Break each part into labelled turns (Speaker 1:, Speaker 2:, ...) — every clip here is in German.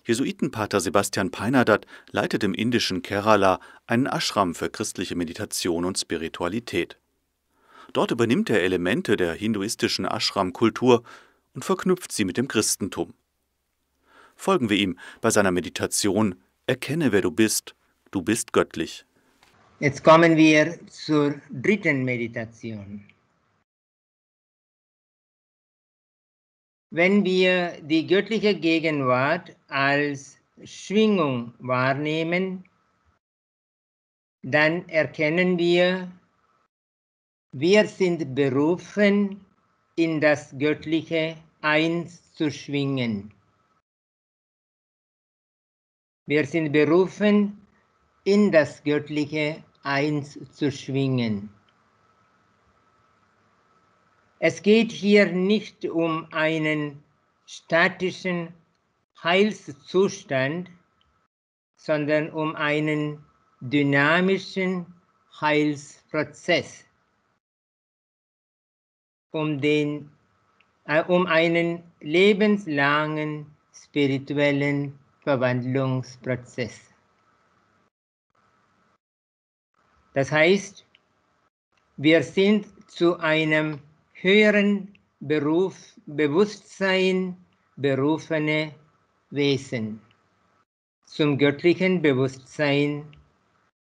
Speaker 1: Jesuitenpater Sebastian Peinadat leitet im indischen Kerala einen Ashram für christliche Meditation und Spiritualität. Dort übernimmt er Elemente der hinduistischen Ashram-Kultur und verknüpft sie mit dem Christentum. Folgen wir ihm bei seiner Meditation Erkenne, wer du bist göttlich.
Speaker 2: Jetzt kommen wir zur dritten Meditation. Wenn wir die göttliche Gegenwart als Schwingung wahrnehmen, dann erkennen wir sind berufen, in das Göttliche einzuschwingen. Wir sind berufen, in das Göttliche einzuschwingen. Es geht hier nicht um einen statischen Heilszustand, sondern um einen dynamischen Heilsprozess, um einen lebenslangen spirituellen Verwandlungsprozess. Das heißt, wir sind zu einem höheren Bewusstsein berufene Wesen, zum göttlichen Bewusstsein,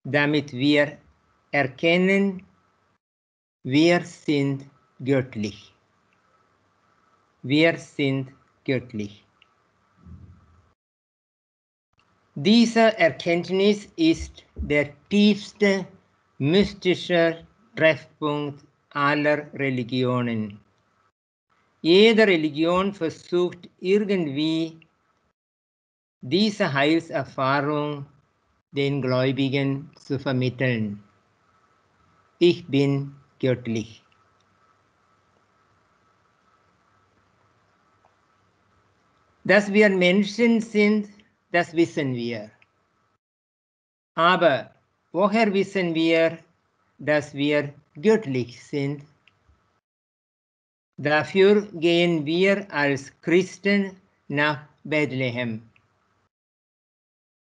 Speaker 2: damit wir erkennen, wir sind göttlich. Wir sind göttlich. Diese Erkenntnis ist der tiefste mystische Treffpunkt aller Religionen. Jede Religion versucht irgendwie, diese Heilserfahrung den Gläubigen zu vermitteln. Ich bin göttlich. Dass wir Menschen sind, das wissen wir. Aber woher wissen wir, dass wir göttlich sind? Dafür gehen wir als Christen nach Bethlehem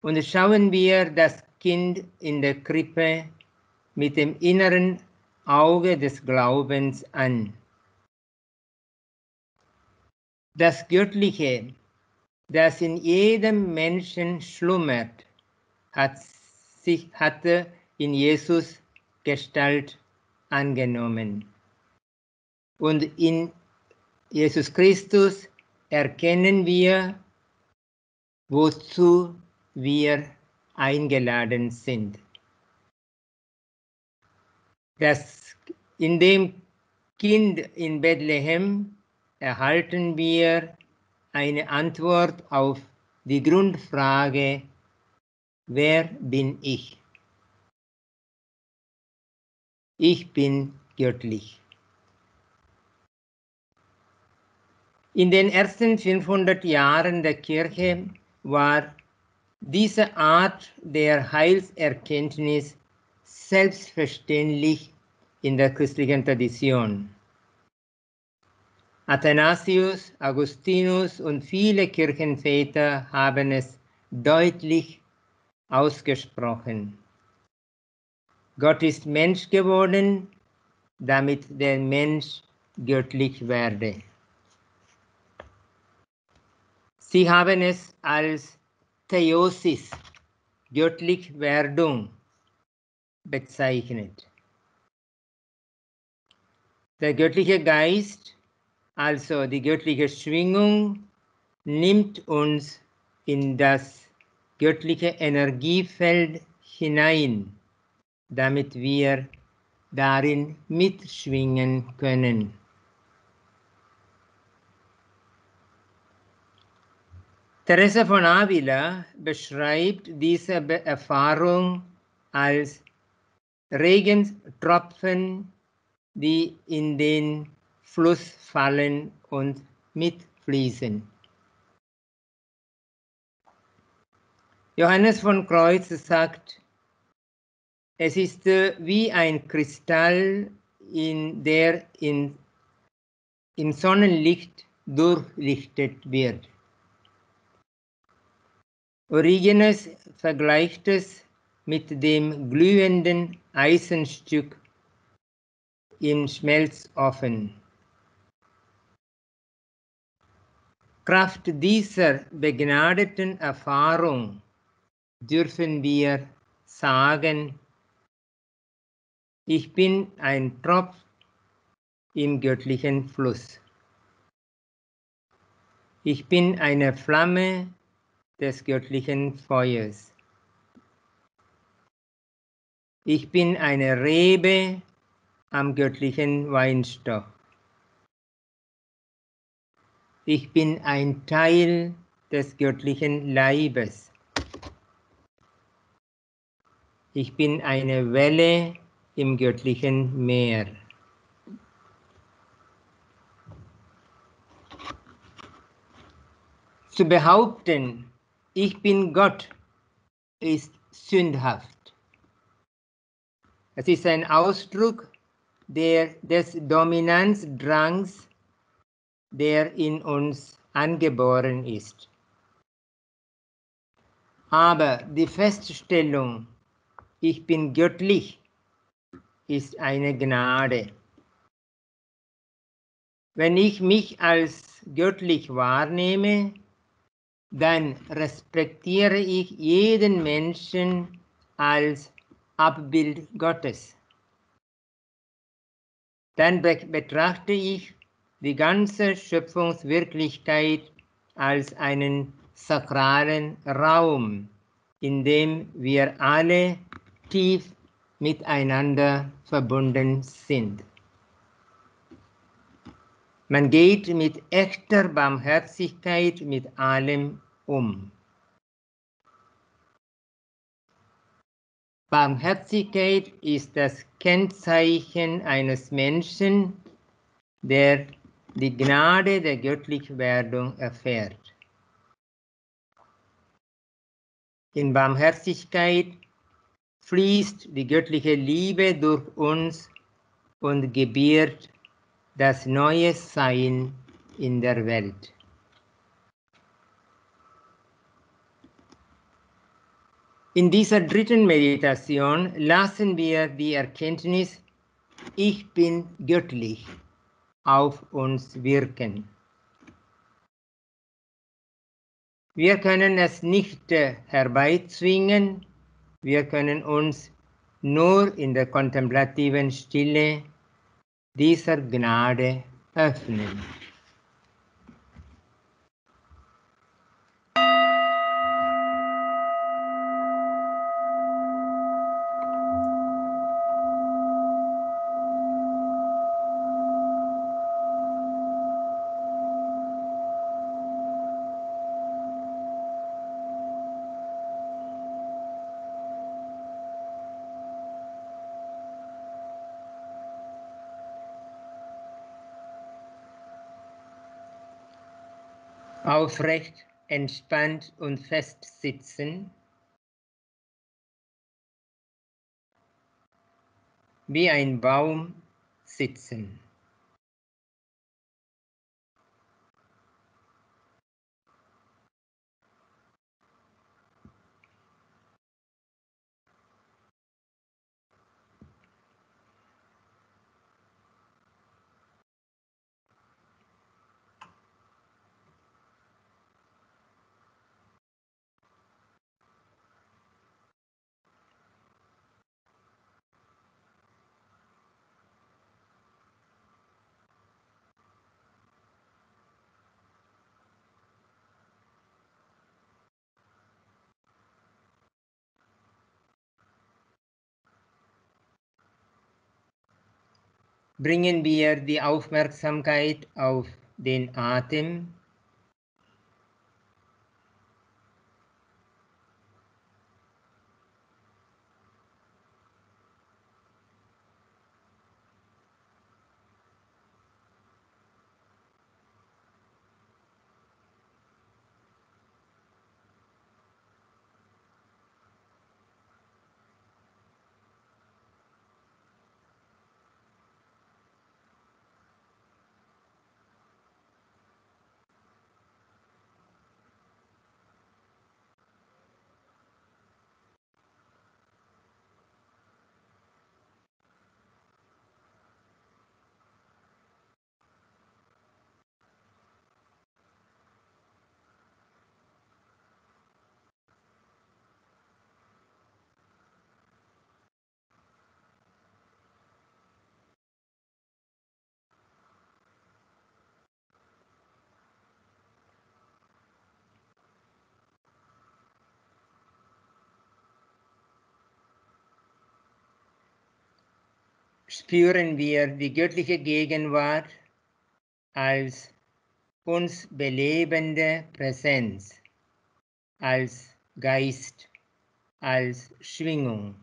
Speaker 2: und schauen wir das Kind in der Krippe mit dem inneren Auge des Glaubens an. Das Göttliche, das in jedem Menschen schlummert, hatte in Jesus Gestalt angenommen. Und in Jesus Christus erkennen wir, wozu wir eingeladen sind. In dem Kind in Bethlehem erhalten wir eine Antwort auf die Grundfrage, wer bin ich? Ich bin göttlich. In den ersten 500 Jahren der Kirche war diese Art der Heilserkenntnis selbstverständlich in der christlichen Tradition. Athanasius, Augustinus und viele Kirchenväter haben es deutlich ausgesprochen. Gott ist Mensch geworden, damit der Mensch göttlich werde. Sie haben es als Theosis, Göttlichwerdung, bezeichnet. Der göttliche Geist, also die göttliche Schwingung, nimmt uns in das göttliche Energiefeld hinein, damit wir darin mitschwingen können. Teresa von Avila beschreibt diese Erfahrung als Regentropfen, die in den Fluss fallen und mitfließen. Johannes von Kreuz sagt, es ist wie ein Kristall, der im Sonnenlicht durchlichtet wird. Origenes vergleicht es mit dem glühenden Eisenstück im Schmelzofen. Kraft dieser begnadeten Erfahrung dürfen wir sagen, ich bin ein Tropf im göttlichen Fluss. Ich bin eine Flamme des göttlichen Feuers. Ich bin eine Rebe am göttlichen Weinstock. Ich bin ein Teil des göttlichen Leibes. Ich bin eine Welle im göttlichen Meer. Zu behaupten, ich bin Gott, ist sündhaft. Es ist ein Ausdruck des Dominanzdrangs, der in uns angeboren ist. Aber die Feststellung, ich bin göttlich, ist eine Gnade. Wenn ich mich als göttlich wahrnehme, dann respektiere ich jeden Menschen als Abbild Gottes. Dann betrachte ich die ganze Schöpfungswirklichkeit als einen sakralen Raum, in dem wir alle tief miteinander verbunden sind. Man geht mit echter Barmherzigkeit mit allem um. Barmherzigkeit ist das Kennzeichen eines Menschen, der die Gnade der Göttlichwerdung erfährt. In Barmherzigkeit fließt die göttliche Liebe durch uns und gebiert das neue Sein in der Welt. In dieser dritten Meditation lassen wir die Erkenntnis, ich bin göttlich, auf uns wirken. Wir können es nicht herbeizwingen, wir können uns nur in der kontemplativen Stille dieser Gnade öffnen. Aufrecht, entspannt und fest sitzen, wie ein Baum sitzen. Bringen wir die Aufmerksamkeit auf den Atem. spüren wir die göttliche Gegenwart als uns belebende Präsenz, als Geist, als Schwingung.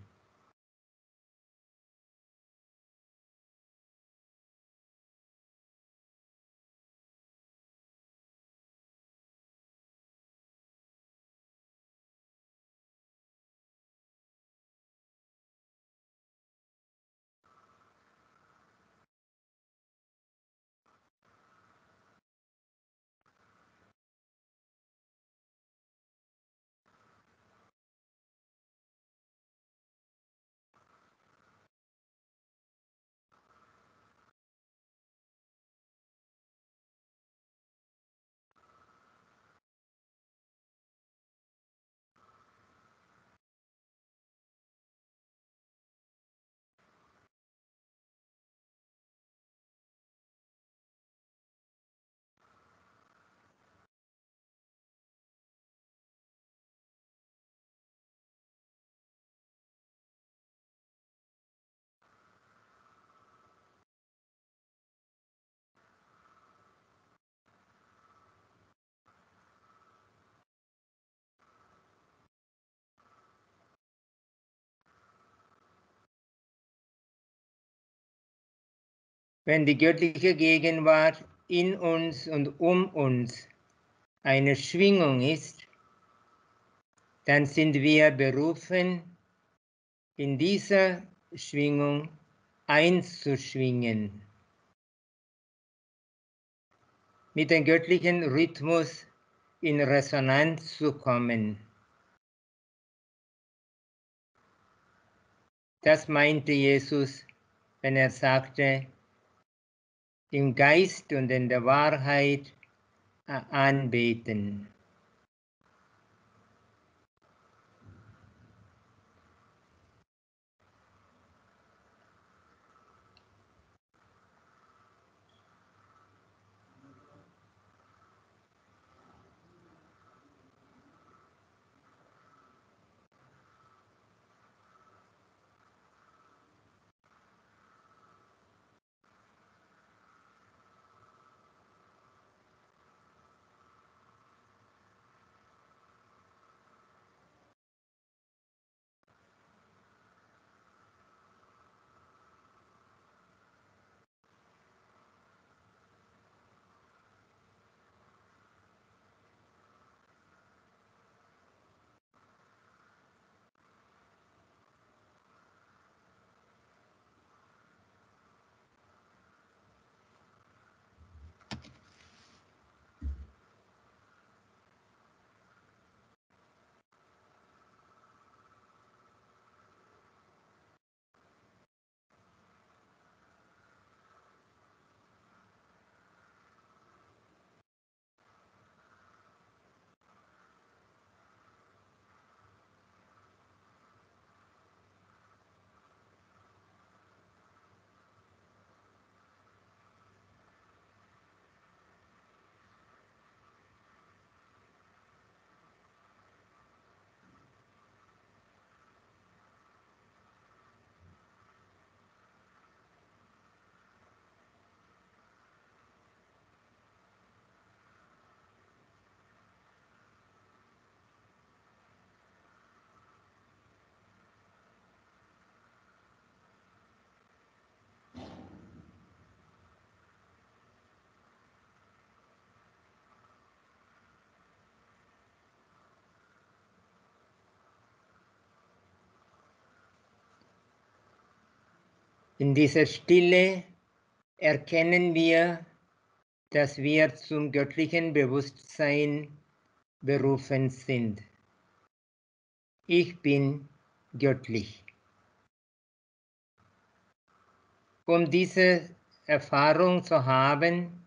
Speaker 2: Wenn die göttliche Gegenwart in uns und um uns eine Schwingung ist, dann sind wir berufen, in dieser Schwingung einzuschwingen, mit dem göttlichen Rhythmus in Resonanz zu kommen. Das meinte Jesus, wenn er sagte, im Geist und in der Wahrheit anbeten. In dieser Stille erkennen wir, dass wir zum göttlichen Bewusstsein berufen sind. Ich bin göttlich. Um diese Erfahrung zu haben,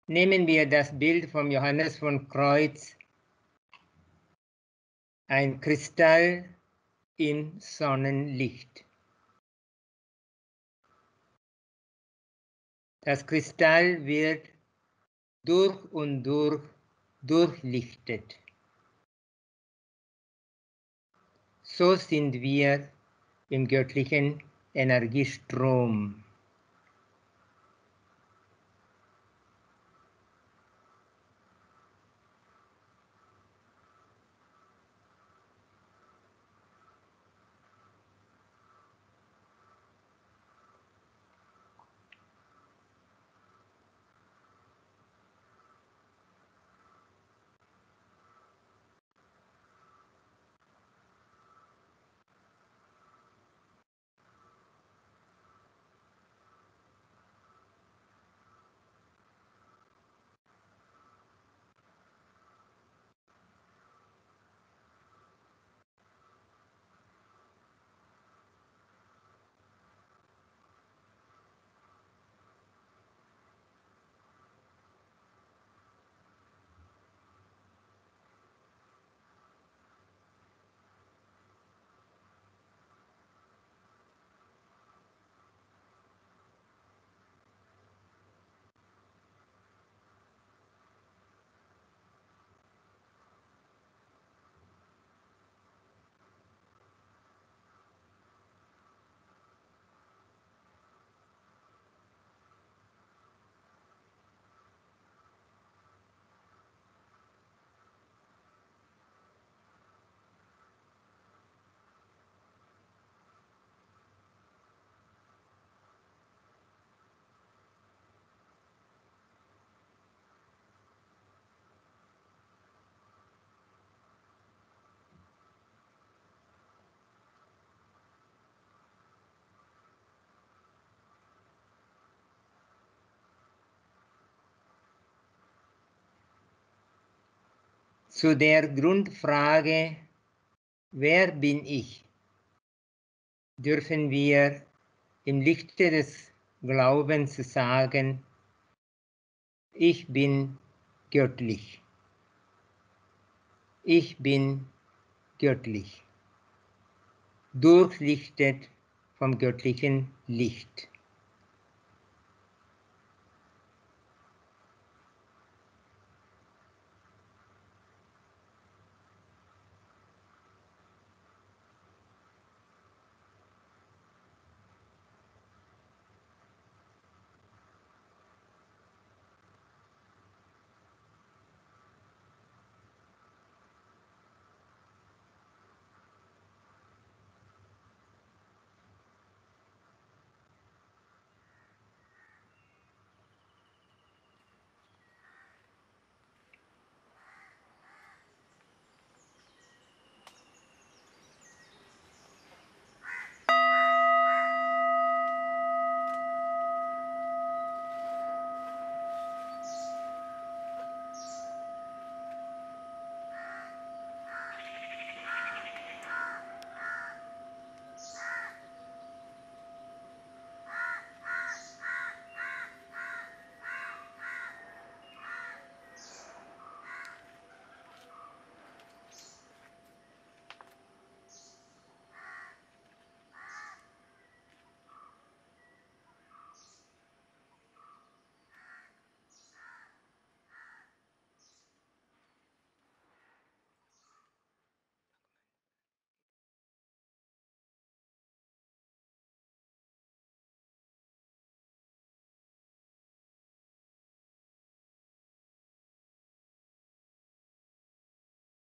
Speaker 2: nehmen wir das Bild von Johannes von Kreuz, ein Kristall im Sonnenlicht. Das Kristall wird durch und durch durchlichtet. So sind wir im göttlichen Energiestrom. Zu der Grundfrage, wer bin ich, dürfen wir im Lichte des Glaubens sagen, ich bin göttlich. Ich bin göttlich, durchlichtet vom göttlichen Licht.